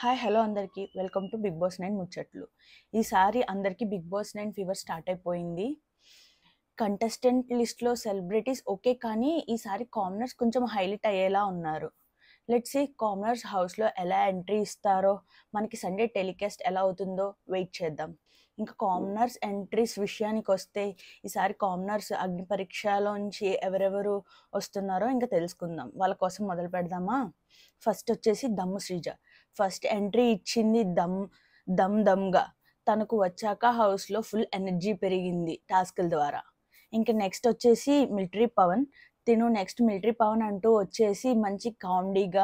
Hi hello అందరికీ welcome to big boss 9 ముచ్చట్లు. ఈసారి అందరికీ బిగ్ బాస్ 9 ఫీవర్ స్టార్ట్ అయిపోయింది. కంటెస్టెంట్ లిస్ట్లో సెలబ్రిటీస్ ఓకే, కానీ ఈసారి కామనర్స్ కొంచెం హైలైట్ అయ్యేలా ఉన్నారు. లెట్స్ సీ కామనర్స్ హౌస్లో ఎలా ఎంట్రీ ఇస్తారో, మనకి సండే టెలికాస్ట్ ఎలా అవుతుందో వెయిట్ చేద్దాం. ఇంకా కామనర్స్ ఎంట్రీస్ విషయానికి వస్తే, ఈసారి కామనర్స్ అగ్ని పరీక్షలోంచి ఎవరెవరు వస్తున్నారో ఇంకా తెలుసుకుందాం. వాళ్ళ కోసం మొదలు పెడదామా? ఫస్ట్ వచ్చేసి దమ్ము శ్రీజ. ఫస్ట్ ఎంట్రీ ఇచ్చింది దమ్గా. తనకు వచ్చాక హౌస్లో ఫుల్ ఎనర్జీ పెరిగింది టాస్క్ల ద్వారా. ఇంకా నెక్స్ట్ వచ్చేసి military power. Next military power అంటూ వచ్చేసి మంచి కామెడీగా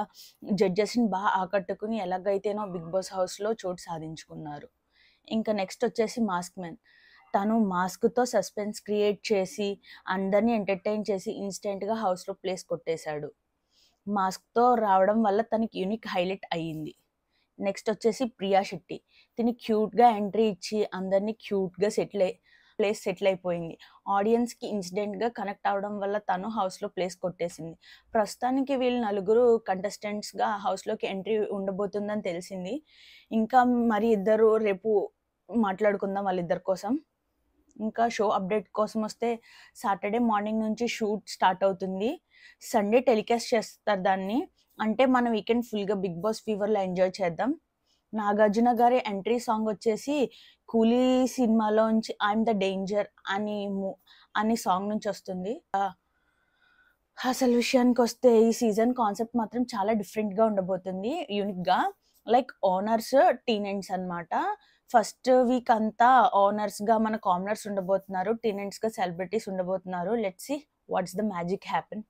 జడ్జెస్ని బాగా ఆకట్టుకుని ఎలాగైతేనో బిగ్ బాస్ హౌస్లో చోటు సాధించుకున్నారు. ఇంకా నెక్స్ట్ వచ్చేసి మాస్క్ మ్యాన్. తను మాస్క్తో సస్పెన్స్ క్రియేట్ చేసి అందరినీ ఎంటర్టైన్ చేసి ఇన్స్టెంట్గా హౌస్లో ప్లేస్ కొట్టేశాడు. మాస్క్తో రావడం వల్ల తనకి యూనిక్ హైలైట్ అయ్యింది. నెక్స్ట్ వచ్చేసి ప్రియా శెట్టి. తిని క్యూట్గా ఎంట్రీ ఇచ్చి అందరినీ క్యూట్గా ప్లేస్ సెటిల్ అయిపోయింది. ఆడియన్స్కి ఇన్సిడెంట్గా కనెక్ట్ అవ్వడం వల్ల తను హౌస్లో ప్లేస్ కొట్టేసింది. ప్రస్తుతానికి వీళ్ళు నలుగురు కంటెస్టెంట్స్గా హౌస్లోకి ఎంట్రీ ఉండబోతుందని తెలిసింది. ఇంకా మరి ఇద్దరు రేపు మాట్లాడుకుందాం వాళ్ళిద్దరి కోసం. ఇంకా షో అప్డేట్ కోసం వస్తే, సాటర్డే మార్నింగ్ నుంచి షూట్ స్టార్ట్ అవుతుంది. సండే టెలికాస్ట్ చేస్తారు దాన్ని. అంటే మన వీకెండ్ ఫుల్గా బిగ్ బాస్ ఫీవర్లో ఎంజాయ్ చేద్దాం. నాగార్జున గారి ఎంట్రీ సాంగ్ వచ్చేసి కూలీ సినిమాలోంచి ఐఎమ్ ద డేంజర్ అని సాంగ్ నుంచి వస్తుంది. అసలు విషయానికి వస్తే ఈ సీజన్ కాన్సెప్ట్ మాత్రం చాలా డిఫరెంట్గా ఉండబోతుంది, యూనిక్గా. లైక్ ఓనర్స్ టీనెంట్స్ అనమాట. ఫస్ట్ వీక్ అంతా ఓనర్స్గా మన కామనర్స్ ఉండబోతున్నారు, టీనెంట్స్గా సెలబ్రిటీస్ ఉండబోతున్నారు. Let's see what's the magic happen.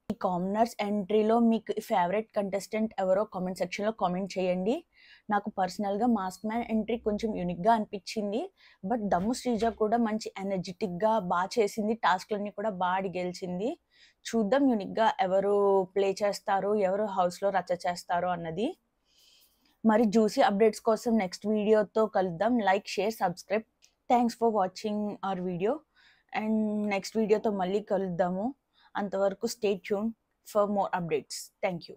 ఈ కామనర్స్ ఎంట్రీలో మీకు ఫేవరెట్ కంటెస్టెంట్ ఎవరో కామెంట్ సెక్షన్లో కామెంట్ చేయండి. నాకు పర్సనల్గా మాస్క్ మ్యాన్ ఎంట్రీ కొంచెం యూనిక్గా అనిపించింది. బట్ దమ్ము శ్రీజ కూడా మంచి ఎనర్జెటిక్గా బాగా చేసింది, టాస్క్లన్నీ కూడా బాగా గెలిచింది. చూద్దాం యూనిక్గా ఎవరు ప్లే చేస్తారు, ఎవరు హౌస్లో రచ్చ చేస్తారు అన్నది. మరి జ్యూసీ అప్డేట్స్ కోసం నెక్స్ట్ వీడియోతో కలుద్దాం. Like, share, subscribe. Thanks for watching our video. And next వీడియోతో మళ్ళీ కలుద్దాము. అంతవరకు stay tune for more updates. Thank you.